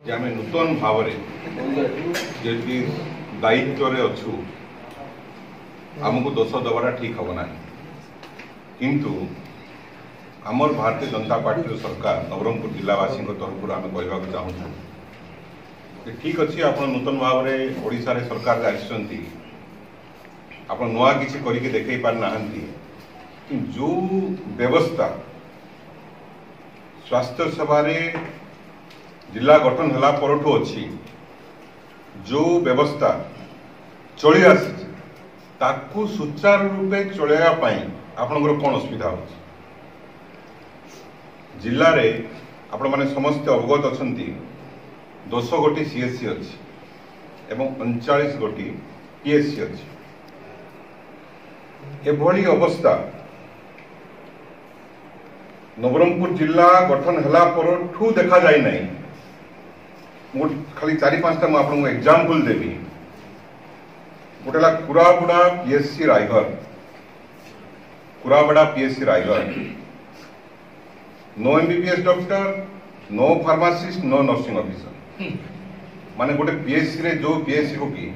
आम नूतन भाव जी दायित्व अच्छु आमको दोष दबाटा ठीक हम ना किंतु आमर भारतीय जनता पार्टी सरकार नवरंगपुर जिलावासी तरफ आम कहवाक चाहूँ ठीक अच्छे आप नूतन भाव में ओडिशा रे सरकार आसी आप नुआ किसी करके देखे पारना जो व्यवस्था स्वास्थ्य सेवा जिला गठन है परठू अच्छी जो व्यवस्था चली आसी ताकू सुचारू रूपे चलैयापाई आपणकर कौन असुविधा हो जिले में आपण मैंने समस्ते अवगत अच्छा 10 गोटी सीएससी अच्छी एवं 39 गोटी पीएससी अच्छी एभली अवस्था नवरंगपुर जिला गठन है परठू देखा जाए नहीं खाली 4-5टा मुझे एग्जाम्पल देवी गोटे Kurabada PSC Raigarh Kurabada PSC Raigarh no MBBS doctor no pharmacist no nursing officer माने गोटे पीएससी रे जो पीएससी हो कि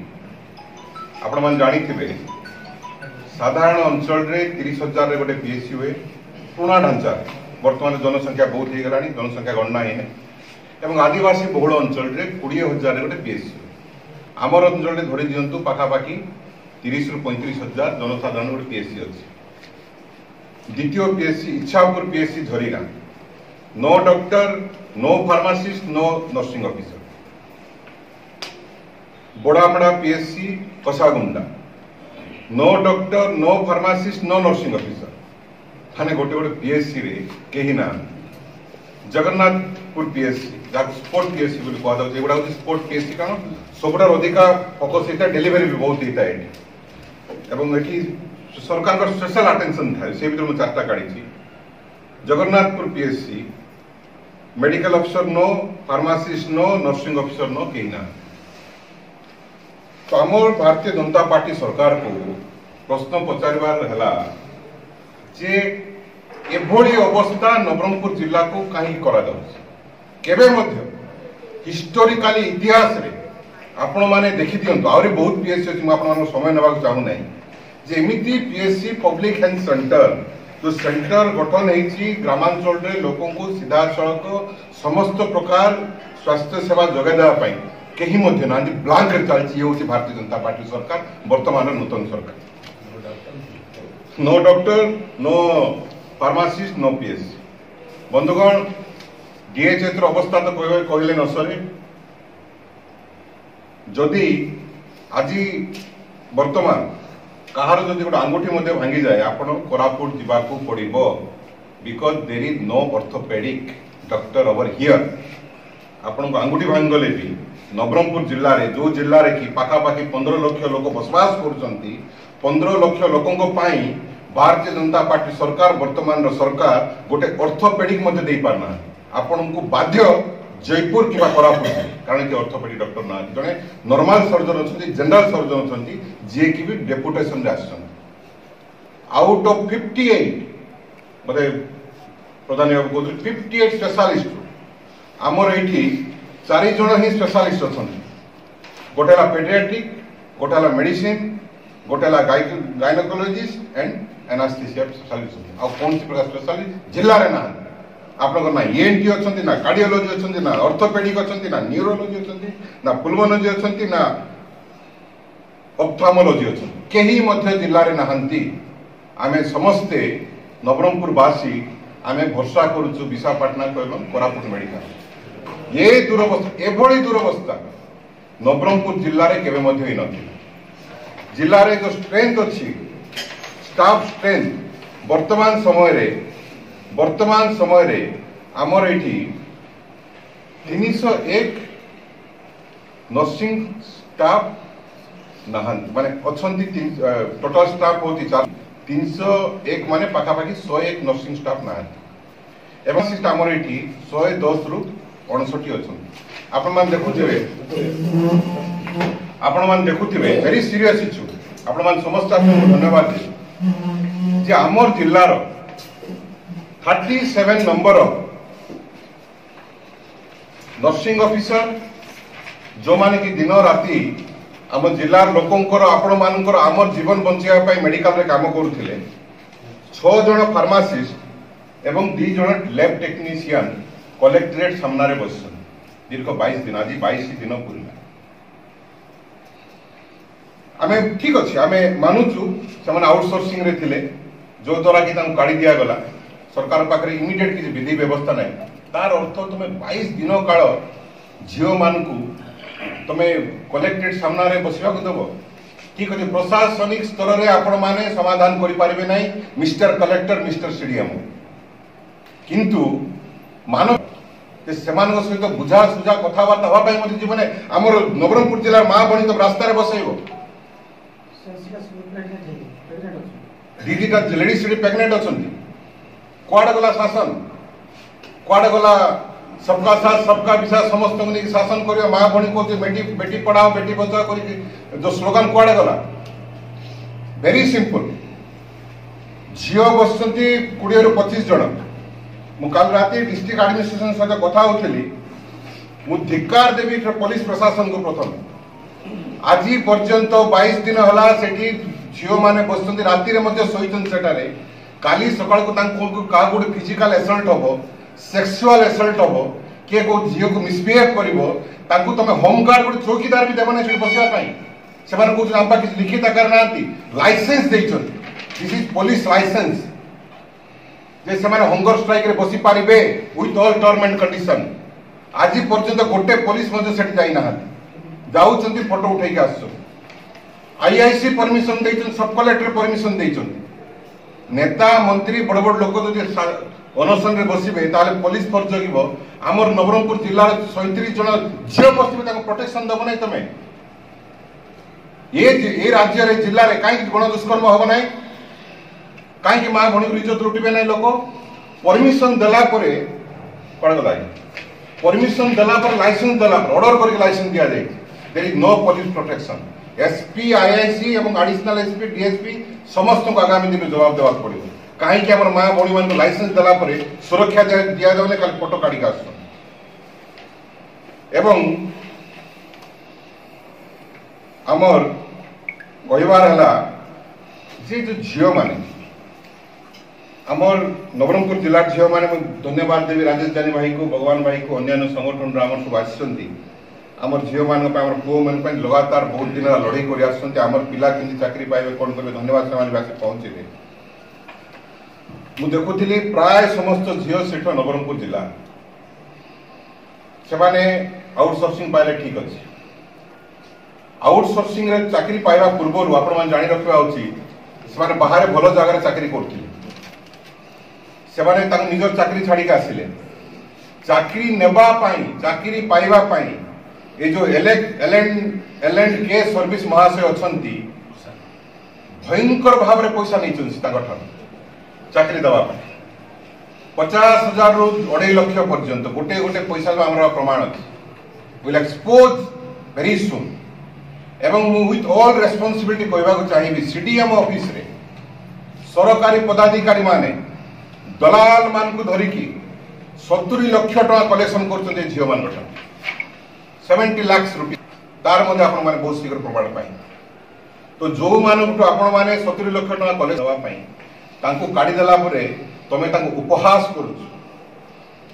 आपण मान जानी थिबे साधारण अंचल रे 30,000 रे गोटे पीएससी हुए पुराना ढांचा वर्तमान जनसंख्या बहुत हो गलानी जनसंख्या गणना है एवं आदिवासी बहुल अंचल रे 20,000 रे गोटे पीएससी आमर अंचल रे धरी दियंतु पाखापाखी 30 ରୁ 35,000 जनसाधारण गोटे पीएससी अच्छी द्वितीय PSC Ichhapur PSC Jharigaon no doctor no pharmacist no nursing officer Boramada PSC Kasagunda no doctor no pharmacist no nursing officer थाने गोटे गोटे पीएससी रे कहीं ना जगन्नाथपुर पीएससी जहाँ स्पोर्ट पीएससी बोली कह जाए एगुड़ा हूँ स्पोर्ट पीएससी कारण सबुठार अधिका फोकस होता है डेलीवरी भी बहुत होता है ये सरकार का स्पेशल अटेंशन था से भर मुझे 4टा काढ़ी Jagannathpur PSC medical officer no pharmacist no nursing officer no कहीं ना तो आम भारतीय जनता पार्टी सरकार को प्रश्न पचार जे एभली अवस्था नवरंगपुर जिला को कहीं करा हिस्टोरिकाली इतिहास रे आपण माने देखि दियंतु आउरी बहुत पीएससी अछि आपण समय नेबा चाहू नहीं जे एमिति पीएससी पब्लिक हेल्थ सेंटर जो सेंटर गठन होती ग्रामांचल रे लोकों को सीधा सड़क समस्त प्रकार स्वास्थ्य सेवा जोगाई देवाई कहीं ना ब्लांक चलती हूँ भारतीय जनता पार्टी सरकार वर्तमान नूतन सरकार no doctor no pharmacist no PSC बंधुगण डीएचएच अवस्था तो कहले न सरे जदि आज वर्तमान कहार जदि गोटे आंगुठी भांगी जाए आपण कोरापुट जावाक पड़ो because there is no orthopaedic doctor over here आपण आंगुठी भांगी गले भी नवरंगपुर जिले में जो जिले में कि पाखापाखि 15 लाख लोक बसवास कर 15 लाख लोकों भारतीय जनता पार्टी सरकार वर्तमान सरकार गोटे ऑर्थोपेडिक दे पारना आपण को बाध्य जयपुर कि कोरापुट कारण कि ऑर्थोपेडिक डॉक्टर ना जड़े नॉर्मल सर्जन अच्छा जनरल सर्जन अच्छा जी कि भी डेपुटेशन आउट ऑफ 58 मतलब प्रधान बाबू कहते 58 स्पेशलिस्ट आमर ये 4 जन ही स्पेशलिस्ट अच्छा गोटे पेडियाट्रिक गोटे मेडिसिन गोटे गायनोकोलॉजिस्ट एंड एनास्थेसिया स्पेशलिस्ट आउ कौन सी प्रकार स्पेशलिस्ट जिले में ना आपन ना एएनटी अच्छा ना कार्डियोलॉजी अच्छा ना ऑर्थोपेडिक अच्छा ना न्यूरोलॉजी अच्छा ना पुल्मोलॉजी अच्छा ना ऑप्थामोलॉजी अच्छा कहीं जिले में नहांती आमे समस्ते नवरंगपुरवासी आमे भरोसा करूँ विशाखापाटना को एवं कोरापुट मेडिकल ये दुरवस्था एभली दुरवस्था नवरंगपुर जिले में केवे मध्य न जिले में जो स्ट्रेंथ अच्छी स्टाफ स्ट्रेंथ वर्तमान समय रे आमर ये 301 नर्सिंग स्टाफ नहांती माने अच्छी टोटल स्टाफ होती 301 माने पाखापाखि 101 नर्सिंग स्टाफ नहांती एवं आमर ये 110 ରୁ 59 अच्छा आपण देखुवे वेरी सीरियस इश्यू आपण समस्त धन्यवाद जे आमर जिलार 37 नंबर नर्सिंग ऑफिसर जो माने कि दिन राति आम जिलार लोकंकर आपण मानकर आमर जीवन बंचाई मेडिकल रे काम करुथिले 6 जन फार्मासिस्ट एवं 2 जन लैब टेक्नीशियन कलेक्टरेट सामने बस दीर्घ 22 दिन आज 22 दिन पूरा आमे ठीक अच्छे आमे मानुचु से आउटसोर्सिंग रे थिले जो द्वारा कि काढ़ी दिया गला सरकार पाखे इमिडिएट किसी विधि व्यवस्था ना तार अर्थ तुम 22 दिन काल झील मान तुम कलेक्टेड सामने बसवा दब ठीक अच्छे प्रशासनिक स्तर में आपण मैंने समाधान करें ना मिस्टर कलेक्टर मिस्टर सीडीएम किंतु मानव सहित बुझा सुझा कथबार्ता हाँपाई जीवन आम नवरंगपुर जिलार माँ बणी तो रास्तार बसैब दीदीटा लेडीज सीडी प्रेग्नेंट अच्छा कुआड़े गला शासन कुआड़े गला सबका साथ सबका विश्वास समस्त शासन कर माँ भणी कहते बेटी बेटी पढ़ाओ बेटी बचाओ कर जो स्लोगान कुआड़े गला वेरी सिंपल झील बस 20 ରୁ 25 जन मुझे राति डिस्ट्रिक्ट एडमिनिस्ट्रेशन सहित कथा होली मुझे धिक्कार देवी पुलिस प्रशासन को प्रथम आज पर्यंत 22 दिन है झील मैंने बस राति शोचे काली सकाल को क्या गोटे फिजिकल एसल्ट हम सेक्सुअल एसल्ट हम किए को झील को मिसबिहेव कर तुम होमगार्ड गोटे चौकीदार भी देव ना बसवाई से कहते किसी लिखित आकार ना license this is police license जे से हंगर स्ट्राइक रे बसी पारे with all term and condition आज पर्यंत गोटे पुलिस जाऊँ फोटो उठे आईआईसी परमिशन देइछन सब कलेक्टर परमिशन देइछन नेता मंत्री बड़ बड़ लोक जो अनशन रे बसिबे ताले पुलिस फर्ज जगिबो आमर नवरंगपुर जिल्लार 37 जन झियो बसिबे ताको प्रोटेक्शन दबो नै तमे ये राज्य रे जिल्ला रे काई गण दुष्कर्म होबो नै काई कि मां भणी इज्जत लुटिबे नै लोक परमिशन देला परे कोन गला परमिशन देला पर लाइसेंस देला पर ऑर्डर करके लाइसेंस दिया जाय there is no police protection SP IIC एवं एडिशनल एसपी डीएसपी समस्त को आगामी दिन जवाब देवा पड़ो कहीं आम माँ भौणी मान लाइसेंस देला परे सुरक्षा दिया जाए खाली फोटो काढ़ी आस आमर कहबार है जो झील माने आमर नवरंगपुर जिलार झील माने धन्यवाद देवी राजेश जानी भाई को भगवान भाई को अन्य संगठन आम सब आसती आमर झील मान पुओ मान लगातार बहुत दिन लड़ाई कर आमर पिला कि चाकरी पाइबे कौन करेंगे धन्यवाद से पहुंचे मुझे देखुली प्राय समस्त झील सेठ नवरंगपुर जिला से आउटसोर्सिंग पाइले ठीक अच्छे आउटसोर्सिंग रे चाकरी पाइबा पूर्व आपण जानी रखा उचित बाहर भल जगह चाकरी करते निजर चाकरी छाड़ी आसिले चाकरी नेबापाई चाकरी पाइबापाई ये जो L&K सर्विस महाशय अच्छा भयंकर भाव में पैसा नहीं चाकरी दवा 50,000 रू 2.5 लाख पर्यंत गोटे गोटे पैसा आम प्रमाण अच्छे विल एक्सपोज वेरी सुन एवं विथ ऑल रेस्पॉन्सिबिलिटी कहवाक चाहिए सीडीएम ऑफिस रे सरकारी पदाधिकारी माने दलाल मान को धरिकी 70 लाख टका कलेक्शन कर झील मान 70 लाख रुपया तार मध्य आपण माने बहुत शीघ्र प्रमाण पाई तो जो मानक आपण माने 70 लाख टका कलेक्ट दवा पाई तांको काढी देला परे तमे तांको उपहास करू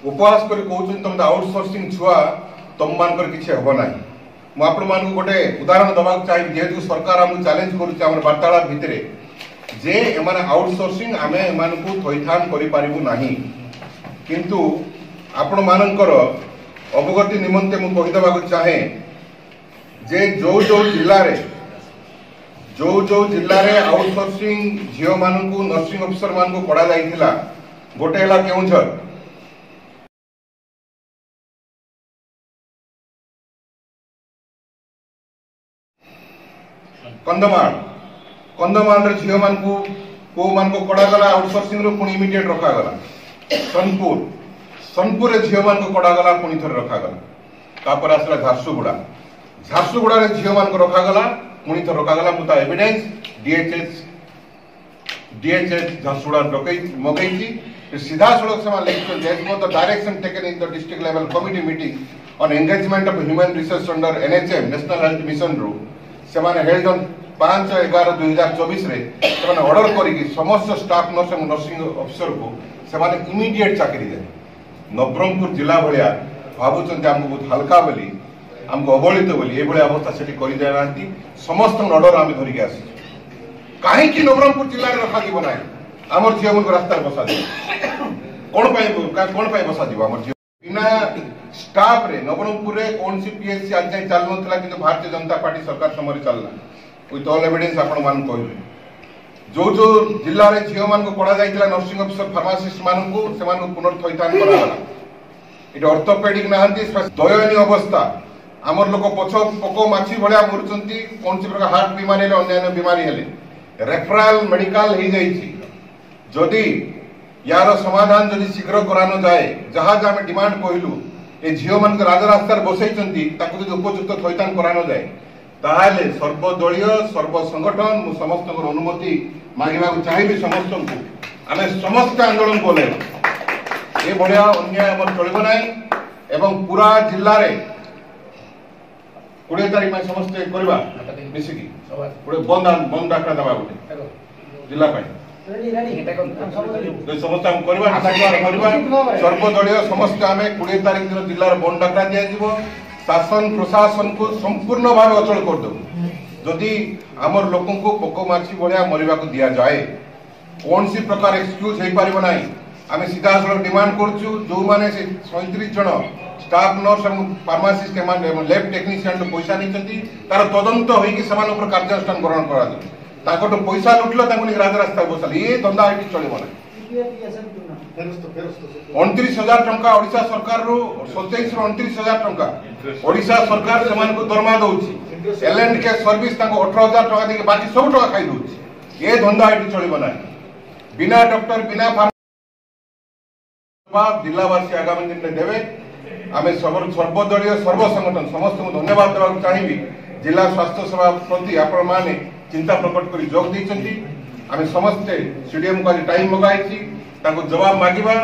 उपहास करी कहउछन तमे आउटसोर्सिंग छुआ तम मानकर किछि हबो नाही मु आपण मान गोटे उदाहरण दबाक चाहिए जेहेतु सरकार हमु चैलेंज करूछ हमर वार्तालाप भितरे जे एमाने आउटसोर्सिंग आमे एमान को थैथान करि पारिबु नाही किंतु आपण मानकर अवगति निमंते मु कहि दबाक चाहे जे जो जिल्ला रे आउटसोर्सिंग झील मान को नर्सिंग ऑफिसर मान को पढ़ा जाइथिला गोटे हला केउंझर कंधमाल रे झील मान को पढ़ा गला आउटसोर्सिंग रो पुनी इमीडिएट रखा गला सोनपुर रे झील मान को पढ़ा गला पुनी थर रखा गला तापर आसला झारसुगुड़ा रे झील मान को रखा गला पुनी थर रखा गला मुता एविडेंस डीएचएस झारसुगुड़ा मगई सीधा सड़क से लिखते direction taken in the district level committee meeting on engagement of human resource under NHM National Health Mission ru semane held on 5/11/2024 रे semane order करके समस्त स्टाफ नर्स और नर्सिंग अफसर को semane immediate चाकरी दे नवरंगपुर जिला भलिया भाबुचंती हमको बहुत हल्का बोली हमको अवहेलित बोली ए भलिया अवस्था सेठी करि देनांती समस्त ऑर्डर आमे धरि के आसी काहे कि नवरंगपुर जिला रे रखा दिबो नाही हमर जीवन को रास्ता बसा दे कोन पाई बसा दिबो हमर बिना स्टाफ रे नवरंगपुर रे कौन सी पीएससी आज जाय चालू नथला कि भारतीय जनता पार्टी सरकार समय चलला विथ ऑल एविडेंस आपण मान कहले जो जो जिल्ला रे झियो मान को पढ़ा जायतिला नर्सिंग अफसर फार्मासिस्ट मान को सेमान को पुनर्थैतान कराला इटा ऑर्थोपेडिक नाहंती दयनीय अवस्था हमर लोक पछ पको माछी भलिया मरचंती कौन सी प्रकार हार्ट बीमारी ले अन्य बीमारी हेले रेफरल मेडिकल हे जायछि जदि यार समाधान जदि शीघ्र करानो जाए जहाज आम डिमांड कहलु ए झियो मान राजरास्ता बसैचंती ताकु जदि उपयुक्त थैतान करानो जाए ताहाले सर्वदलीय सर्व संगठन मु समस्त अनुमति मांगवा चाहिए समस्त को आम समस्त आंदोलन को ले ए बढ़िया अन्याय हम चलबो नाही एवं पूरा जिल्ला रे 20 तारीख में समस्त करबा मिसिकी पूरे बंद डाकरा दबा गुटे जिल्ला पाई समस्त हम करबा सर्वदलीय समस्त आम 20 तारीख दिन जिल्ला रे बंद डाकरा दिया जीवो शासन प्रशासन को संपूर्ण भाव अचल कर दो जदि आमर लोक को पोको माछी भलिया मरिबा को दिया जाए कौन सी प्रकार एक्सक्यूज हो पारिबो नाही आम सीधा सड़क डिमांड करछु जो माने से 37 जन स्टाफ नर्स और फार्मासिस्ट लैब टेक्नीशियन पैसा नहीं तार तदंत होई समान ऊपर कार्यानुष्ठान ग्रहण करा दो ताको पैसा लुटलो ताको राजरास्ता बसल ये धंदा एटी चलिबो ना 29,000 टंका ओडिशा सरकार रो 27 रो 29,000 टंका ओडिशा सरकार समान को दरमा दउची एलएंड के सर्विस ताको 18,000 टंका देके बाकी सब टंका खाई दउची ये धंदा एटी चलिबो ना बिना डॉक्टर बिना फार्मा जिलावासी आगामी दिन में देवे आमे सर्वदलीय सर्व संगठन समस्त को धन्यवाद देवा चाहिए जिला स्वास्थ्य सेवा प्रति आपण माने चिंता प्रकट करी जोग दैछंती आमे समस्त सीडीएम को टाइम मगाइछि ताको जवाब मागिबा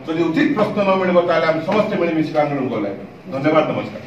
जदि उचित प्रश्न न मिलबो ताले हम समस्त मिलमिशि आंदोलन करले धन्यवाद नमस्कार।